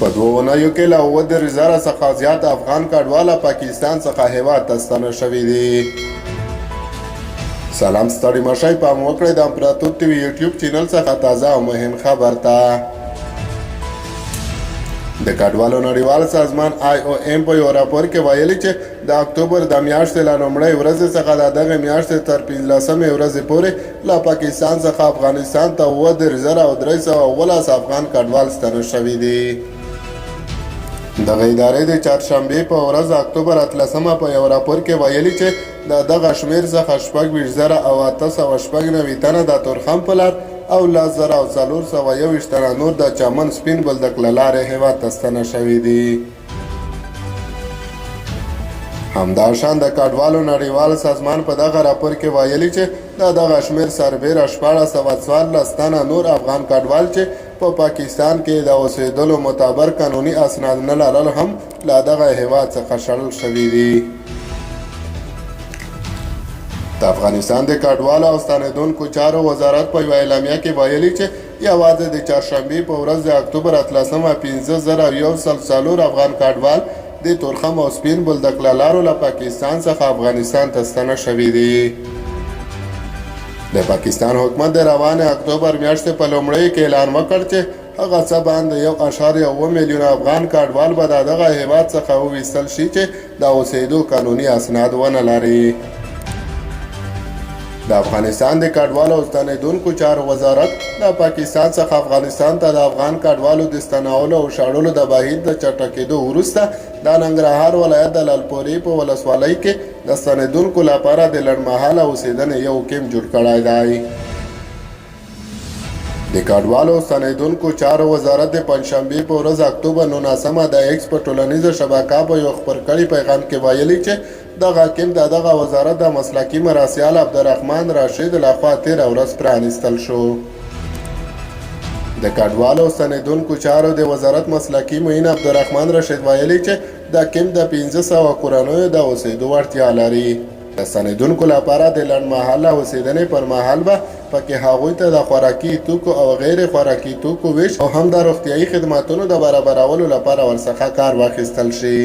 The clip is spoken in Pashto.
په دوه اونیو کې له اووه څخه زیات افغان کډواله پاکستان څخه هیواد ته ستانه شوي دي. سلام ستړي مشئ، پام وکړئ د امپراتور ټي وي یوټیوب چینل څخه تازه او مهم خبر ته. د کډوالو نړیوال سازمان IOM په یو راپور کې ویلي چې د اکتوبر د میاشتې له لومړۍ ورځې څخه د دغه میاشتې تر 15مې ورځې پورې له پاکستان څخه افغانستان ته 7317 افغان کډوال ستانه شوي دي. دغه ادارې د چهارشنبې په ورځ اکتوبر 13 په یو راپور کې ویلي چې د دغه شمېر څخه 26896 تنه د تورخم په لار او 10421 تنه نور د چمن سپین بولدک له لارې هیواد ته ستانه شوي دي. همداشان د کډوالو نړیوال سازمان په دغه راپور کې ویلي چې د دغه شمېر سربیره 1414 تنه نور افغان کډوال چې په پاکستان کې د اوسېدلو معتبر قانوني اسناد نه لرل هم له دغه هیواد څخه شړل شوي دي. د افغانستان د کډوالو او ستنېدونکو چارو وزارت په یوه اعلامیه کې ویلي چې یوازې د چهارشنبې په ورځ د اکتوبر 13 15104 افغان کډوال د تورخم او سپین بولدک له لارو له پاکستان څخه افغانستان ته ستانه شوي دي. د پاکستان حکومت د روانې اکتوبر میاشتې په لومړۍ کې اعلان وکړ چې هغه څه باندې 1.7 میلیون افغان کډوال به د دغه هیواد څخه وویستل شي چې د اوسېدو قانوني اسناد ونه لري. د افغانستان د کډوالو او ستنېدونکو چارو وزارت د پاکستان څخه افغانستان ته د افغان کډوالو د ستنولو او شړلو د بهیر د چټکېدو وروسته د ننګرهار ولایت د لعلپورې په ولسوالۍ کې د ستنېدونکو لپاره د لنډمهاله اوسېدنې یو کیمپ جوړ کړی دی. د کډوالو او ستنېدونکو چارو وزارت د پنجشنبې په ورځ اکتوبر 19 د ایکس په ټولنیزه شبکه په یو خپرکړي پیغام کې ویلي چې دغه کیمپ د دغه وزارت د مسلکي مراسیال عبدالرحمن راشد لخوا تېره ورځ پرانیستل شو. د کډوالو او ستنېدونکو چارو د وزارت مسلکي معین عبدالرحمن راشد ویلي چې دا کیمپ د 500 کورنیو د اوسېدو وړتیا لري. د ستنېدونکو لپاره د لنډمهاله اوسېدنې پر مهال به پکې هغوی ته د خوراکي توکو او غیر خوراکي توکو ویش او هم د روغتیایي خدماتو د برابرولو لپاره ورڅخه کار واخیستل شي.